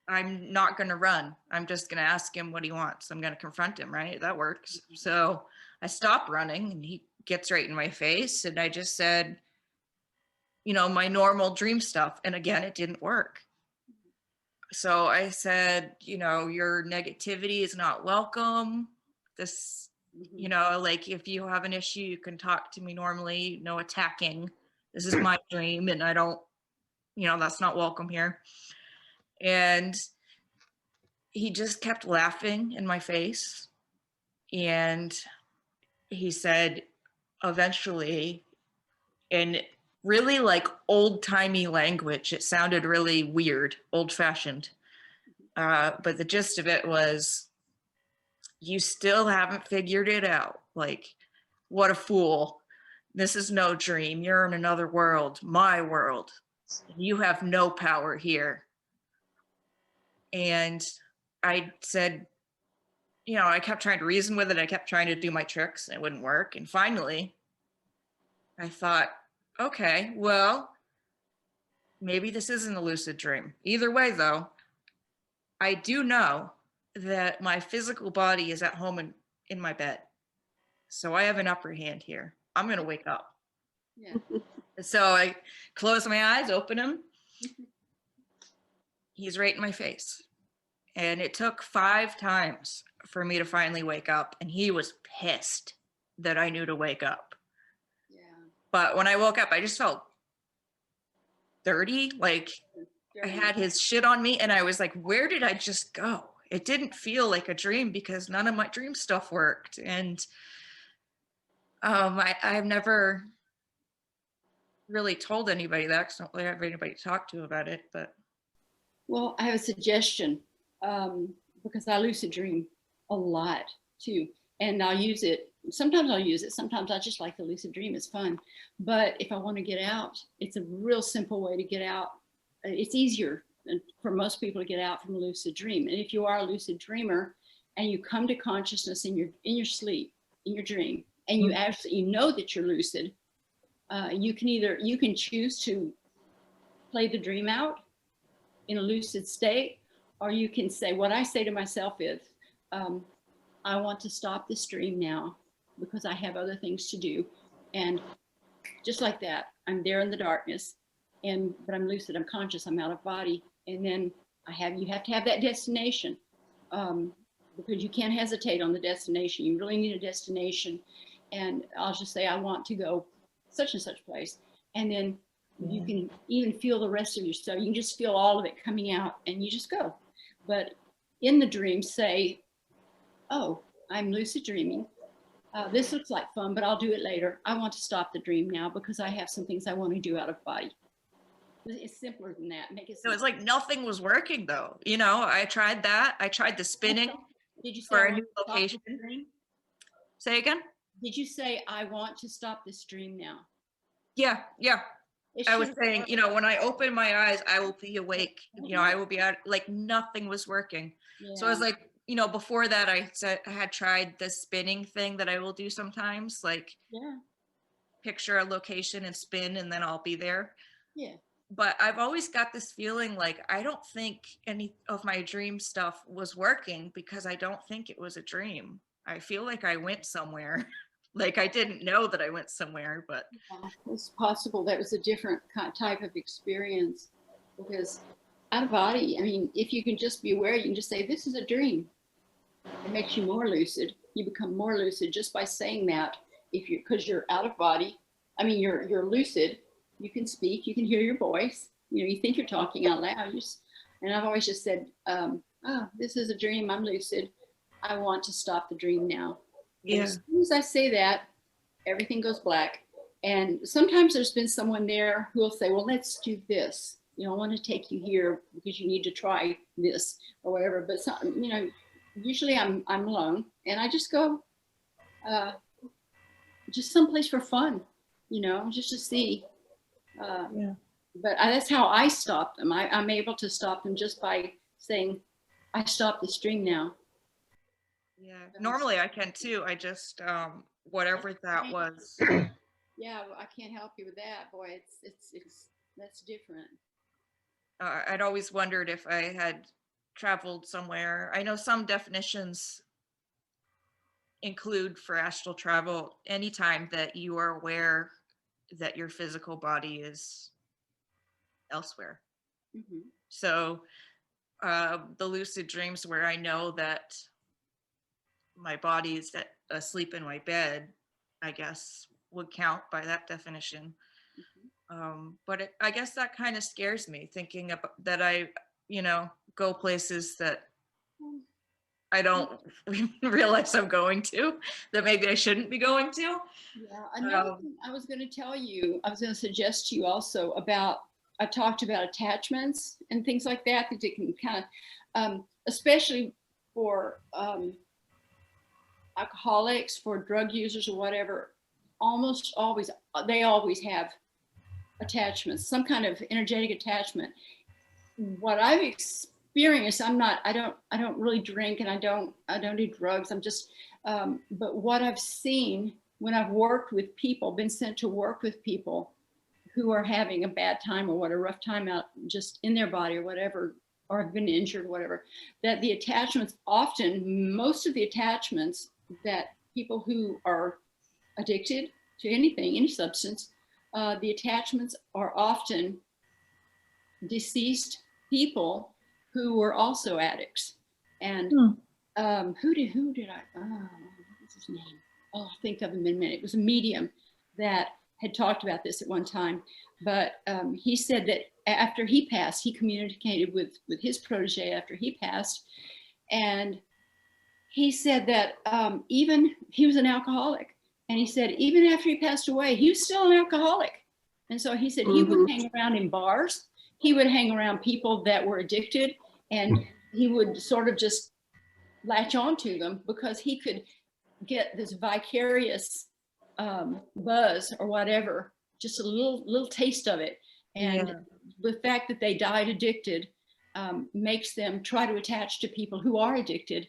I'm not going to run. I'm just going to ask him what he wants. I'm going to confront him, right? That works. So I stopped running and he gets right in my face. And I just said, my normal dream stuff. And again, it didn't work. So I said, your negativity is not welcome. This, like, if you have an issue, you can talk to me normally, no attacking. This is my dream and I don't, that's not welcome here. And he just kept laughing in my face. And he said, eventually, in really like old timey language, it sounded really weird, old fashioned. But the gist of it was, "You still haven't figured it out. Like, what a fool. This is no dream. You're in another world, my world. You have no power here." And I said, I kept trying to reason with it. I kept trying to do my tricks and it wouldn't work. And finally, I thought, okay, well, maybe this isn't a lucid dream. Either way, though, I do know that my physical body is at home in my bed. So I have an upper hand here. I'm going to wake up. Yeah. So I close my eyes, open them. He's right in my face. And it took 5 times for me to finally wake up. And he was pissed that I knew to wake up. Yeah. But when I woke up, I just felt dirty. Like, I had his shit on me. And I was like, where did I just go? It didn't feel like a dream because none of my dream stuff worked. And I've never really told anybody that, because I don't really have anybody to talk to about it. But Well, I have a suggestion, because I lucid dream a lot too, and I'll use it. Sometimes I'll use it. Sometimes I just like the lucid dream. It's fun. But if I want to get out, it's a real simple way to get out. It's easier for most people to get out from a lucid dream. And if you are a lucid dreamer and you come to consciousness in your sleep, in your dream, and you absolutely know that you're lucid, you can choose to play the dream out in a lucid state, or you can say, what I say to myself is, I want to stop this dream now because I have other things to do. And just like that, I'm there in the darkness, but I'm lucid, I'm conscious, I'm out of body. And then You have to have that destination, because you can't hesitate on the destination. You really need a destination. And I'll just say, I want to go such and such place. And then you can even feel the rest of yourself. You can just feel all of it coming out and you just go. But in the dream, say, oh, I'm lucid dreaming. This looks like fun, but I'll do it later. I want to stop the dream now because I have some things I want to do out of body. It's simpler than that. Make it So simple. it's like nothing was working though. You know, I tried that. I tried the spinning Did you say for I a want new to stop location. this dream? Say again? Did you say I want to stop this dream now? Yeah, yeah. It I was should saying, work. you know, when I open my eyes, I will be awake. You know, I will be out, like nothing was working. So I was Yeah. like, you know, before that, I said I had tried the spinning thing that I will do sometimes, like Yeah. picture a location and spin, and then I'll be there. Yeah. But I've always got this feeling like I don't think any of my dream stuff was working because I don't think it was a dream. I feel like I went somewhere. Like I didn't know that I went somewhere, but Yeah, it's possible that was a different type of experience, because out of body, I mean, if you can just be aware, you can just say, this is a dream. It makes you more lucid. You become more lucid just by saying that. Because you're out of body, I mean, you're lucid, you can speak, you can hear your voice, you know, you think you're talking out loud. And I've always just said, oh, this is a dream, I'm lucid. I want to stop the dream now. And yeah. as soon as I say that, everything goes black. And sometimes there's been someone there who will say, well, let's do this. You know, I want to take you here because you need to try this or whatever. But you know, usually I'm alone and I just go just someplace for fun, you know, just to see. Yeah. But that's how I stop them. I'm able to stop them just by saying, I stop the stream now. Yeah. Normally I can too. I just whatever that was. Yeah, well, I can't help you with that. Boy, it's that's different. I'd always wondered if I had traveled somewhere. I know some definitions include for astral travel anytime that you are aware that your physical body is elsewhere. Mm-hmm. So the lucid dreams where I know that my body is asleep in my bed, I guess would count by that definition. But I guess that kind of scares me, thinking about that I, you know, go places that I don't realize I'm going to, that maybe I shouldn't be going to. Yeah, another thing I was going to tell you, I was going to suggest to you also about, I talked about attachments and things like that you can kind of, especially for alcoholics, for drug users or whatever, almost always, they always have attachments, some kind of energetic attachment. What I've experienced, I don't really drink and I don't do drugs. I'm just, but what I've seen when I've worked with people, been sent to work with people who are having a bad time or what, a rough time out just in their body or whatever, or have been injured, whatever, that the attachments often, most of the attachments that people who are addicted to anything, any substance, the attachments are often deceased people who were also addicts. And who did I, what's his name? Oh, I'll think of him in a minute. It was a medium that had talked about this at one time, but he said that after he passed, he communicated with his protege after he passed. And he said that even he was an alcoholic. And he said, even after he passed away, he was still an alcoholic. And so he said he would hang around in bars. He would hang around people that were addicted, and he would sort of just latch onto them because he could get this vicarious buzz or whatever, just a little taste of it. And the fact that they died addicted makes them try to attach to people who are addicted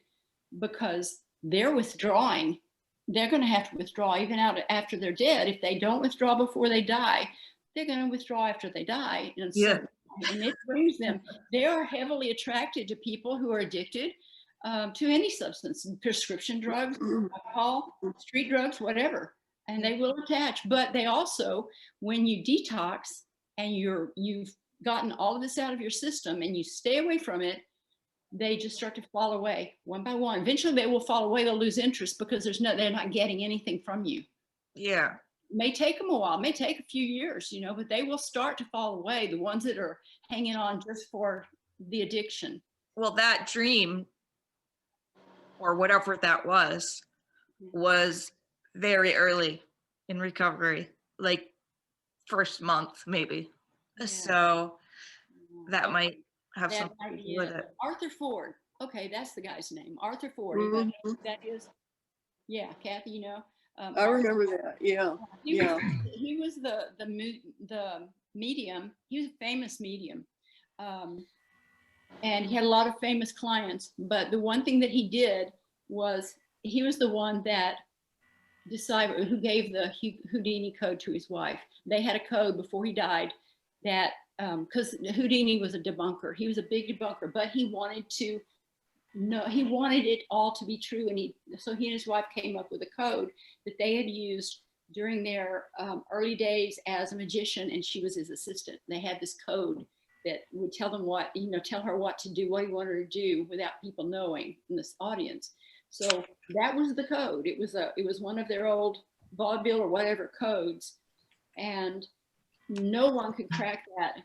because they're withdrawing. They're going to have to withdraw even out after they're dead. If they don't withdraw before they die, they're going to withdraw after they die. And it brings them, they are heavily attracted to people who are addicted to any substance, prescription drugs, alcohol, street drugs, whatever. And they will attach. But they also, when you detox and you've gotten all of this out of your system and you stay away from it, they just start to fall away one by one. Eventually they will fall away. They'll lose interest because they're not getting anything from you. Yeah. It may take them a while, it may take a few years, you know, but they will start to fall away. The ones that are hanging on just for the addiction. Well, that dream or whatever that was very early in recovery, like first month maybe. Yeah. So that might have That something might to be do with it. it. Arthur Ford. Okay, that's the guy's name. Arthur Ford. Mhm. That is, yeah, Kathy, you know. I remember that. Yeah. He Yeah. he was the medium. He was a famous medium, and he had a lot of famous clients. But the one thing that he did was he was the one that decided who gave the Houdini code to his wife. They had a code before he died that because Houdini was a debunker. He was a big debunker, but he wanted to know, he wanted it all to be true. And so he and his wife came up with a code that they had used during their early days as a magician, and she was his assistant. They had this code that would tell them what, you know, tell her what to do, what he wanted her to do without people knowing in this audience. So that was the code. It was one of their old vaudeville or whatever codes, and no one could crack that.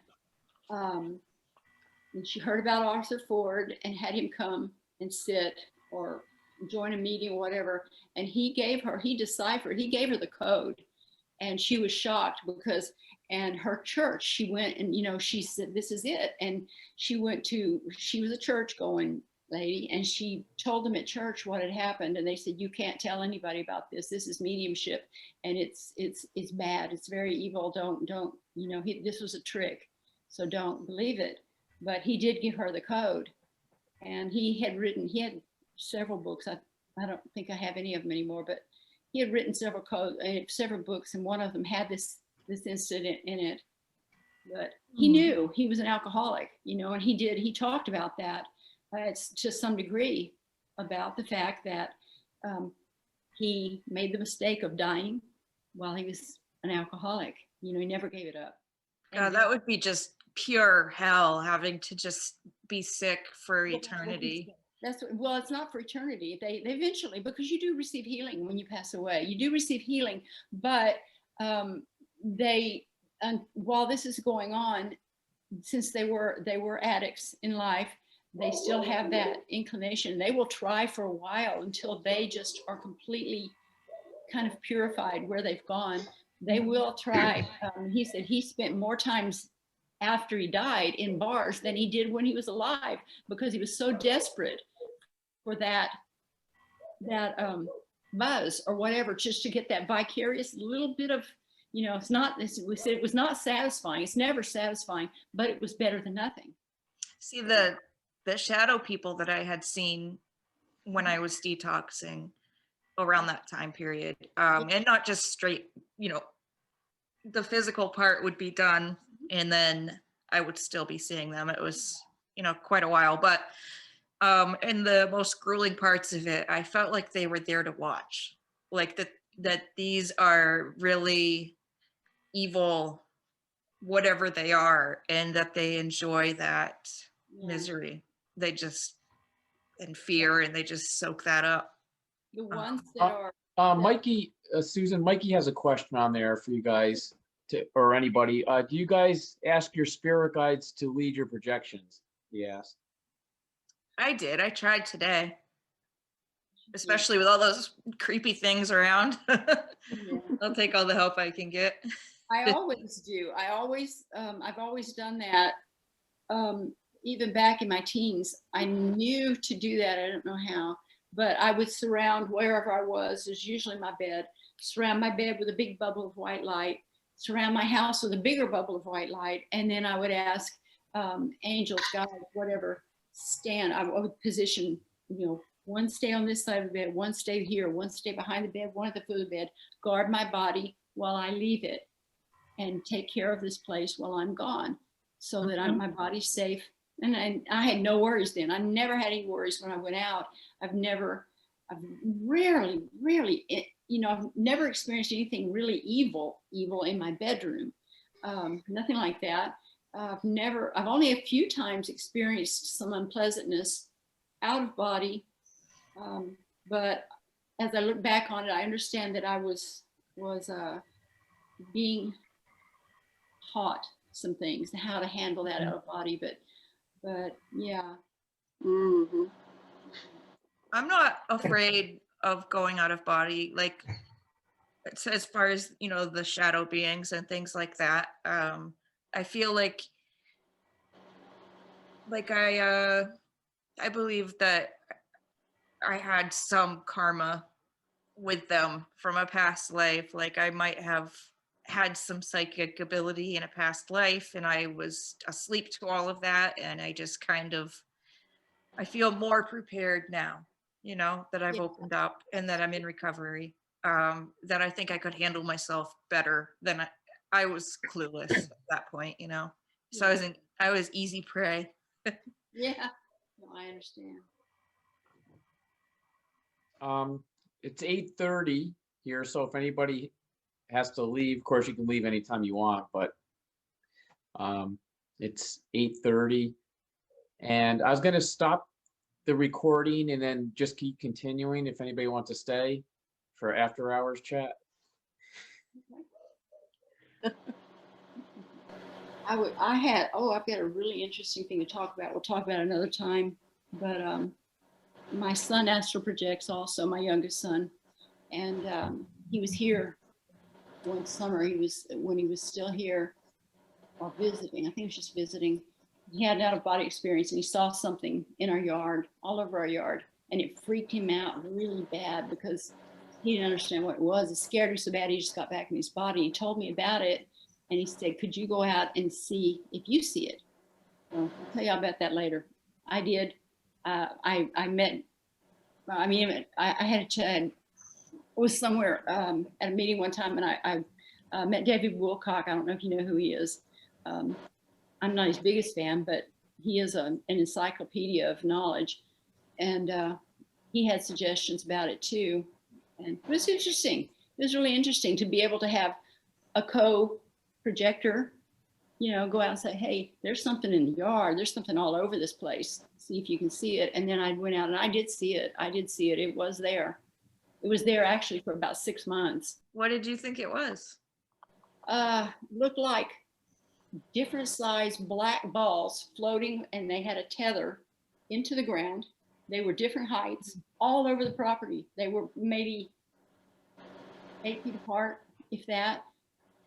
And she heard about Arthur Ford and had him come and sit or join a meeting or whatever. And he gave her the code. And she was shocked because, and her church, she went and, you know, she said, this is it. And she was a church going lady, and she told them at church what had happened. And they said, you can't tell anybody about this. This is mediumship, and it's bad. It's very evil. Don't, you know, this was a trick. So don't believe it. But he did give her the code, and he had several books. I don't think I have any of them anymore, but he had written several books, and one of them had this incident in it. But he knew he was an alcoholic, you know, and he talked about that to some degree, about the fact that he made the mistake of dying while he was an alcoholic. You know, he never gave it up. God, that would be just pure hell, having to just be sick for eternity. Well, it's not for eternity. They eventually, because you do receive healing when you pass away. You do receive healing, but while this is going on, since they were addicts in life, they still have that inclination. They will try for a while until they just are completely kind of purified where they've gone. They will try. He said he spent more times after he died in bars than he did when he was alive, because he was so desperate for that buzz or whatever, just to get that vicarious little bit of, you know, we said it was not satisfying. It's never satisfying, but it was better than nothing. See, the shadow people that I had seen when I was detoxing around that time period, and not just straight, you know, the physical part would be done and then I would still be seeing them. It was, you know, quite a while, but in the most grueling parts of it, I felt like they were there to watch, like that these are really evil, whatever they are, and that they enjoy that misery. They just, and fear, and they just soak that up. The ones that are Mikey, Susan, Mikey has a question on there for you guys, or anybody. Do you guys ask your spirit guides to lead your projections? He asked. I did. I tried today, especially with all those creepy things around. I'll take all the help I can get. I always do. I've always done that. Even back in my teens, I knew to do that. I don't know how, but I would surround wherever I was. There's usually my bed. Surround my bed with a big bubble of white light. Surround my house with a bigger bubble of white light, and then I would ask angels, God, whatever, I would position, you know, one stay on this side of the bed, one stay here, one stay behind the bed, one at the foot of the bed. Guard my body while I leave it, and take care of this place while I'm gone, so that my body's safe. And I had no worries then. I never had any worries when I went out. I've rarely, you know, I've never experienced anything really evil in my bedroom. Nothing like that. I've only a few times experienced some unpleasantness out of body. But as I look back on it, I understand that I was being taught some things, how to handle that out of body. But yeah. Mm-hmm. I'm not afraid of going out of body, like as far as, you know, the shadow beings and things like that. I feel like I believe that I had some karma with them from a past life. Like I might have had some psychic ability in a past life and I was asleep to all of that, and I just kind of, I feel more prepared now, you know, that I've Yeah. opened up and that I'm in recovery, that I think I could handle myself better than I was clueless at that point, you know. So I was easy prey. Yeah. No, I understand. It's 8:30 here, so if anybody has to leave, of course you can leave anytime you want, but it's 8:30. And I was gonna stop the recording and then just keep continuing if anybody wants to stay for after hours chat. I've got a really interesting thing to talk about. We'll talk about it another time. But my son Astral projects also, my youngest son. And he was here one summer. When he was still here or visiting, I think he was just visiting. He had an out of body experience and he saw something in our yard, all over our yard. And it freaked him out really bad because he didn't understand what it was. It scared him so bad he just got back in his body. He told me about it and he said, could you go out and see if you see it? So I'll tell you about that later. I did. I had a chat. I was somewhere at a meeting one time and I met David Wilcock. I don't know if you know who he is. I'm not his biggest fan, but he is an encyclopedia of knowledge. And he had suggestions about it too. And it was interesting. It was really interesting to be able to have a co-projector, you know, go out and say, hey, there's something in the yard. There's something all over this place. See if you can see it. And then I went out and I did see it. It was there. It was there actually for about 6 months. What did you think it was? Looked like different sized black balls floating, and they had a tether into the ground. They were different heights all over the property. They were maybe 8 feet apart, if that,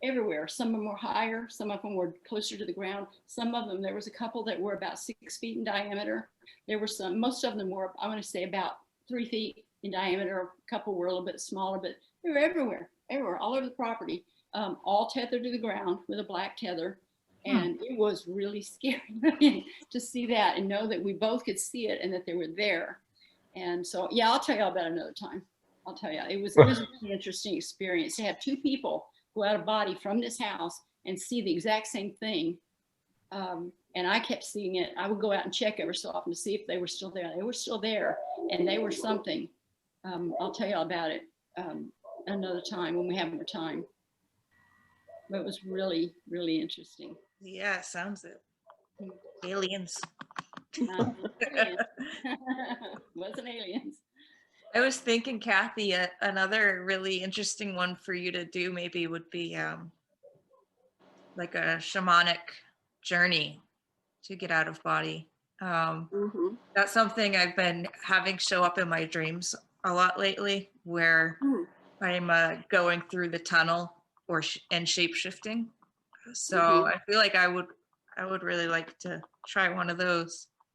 everywhere. Some of them were higher, some of them were closer to the ground. Some of them, there was a couple that were about 6 feet in diameter. There were some, most of them were, I want to say about 3 feet in diameter. A couple were a little bit smaller, but they were everywhere, all over the property, all tethered to the ground with a black tether. And it was really scary to see that and know that we both could see it and that they were there. And so, yeah, I'll tell you all about it another time. I'll tell you, it was a really interesting experience to have two people go out of body from this house and see the exact same thing. And I kept seeing it. I would go out and check every so often to see if they were still there. They were still there, and they were something. I'll tell you all about it another time when we have more time. But it was really, really interesting. Yeah, sounds it. Aliens. Wasn't aliens. I was thinking, Kathy, another really interesting one for you to do maybe would be like a shamanic journey to get out of body. Mm-hmm. That's something I've been having show up in my dreams a lot lately, where I'm going through the tunnel and shape shifting. So I feel like I would really like to try one of those.